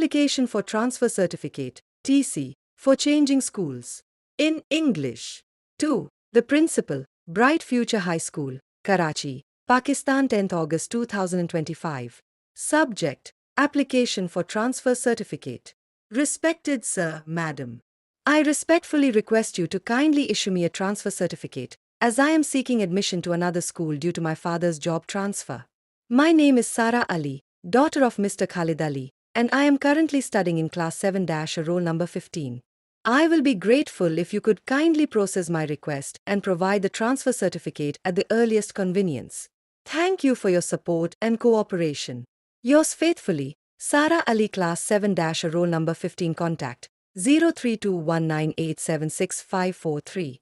Application for Transfer Certificate, TC, for changing schools. In English. 2. The Principal, Bright Future High School, Karachi, Pakistan, 10th August 2025. Subject: Application for Transfer Certificate. Respected Sir, Madam, I respectfully request you to kindly issue me a transfer certificate, as I am seeking admission to another school due to my father's job transfer. My name is Sara Ali, daughter of Mr. Khalid Ali, and I am currently studying in class 7-roll number 15. I will be grateful if you could kindly process my request and provide the transfer certificate at the earliest convenience. Thank you for your support and cooperation. Yours faithfully, Sara Ali, class 7-roll number 15. Contact 032198765543.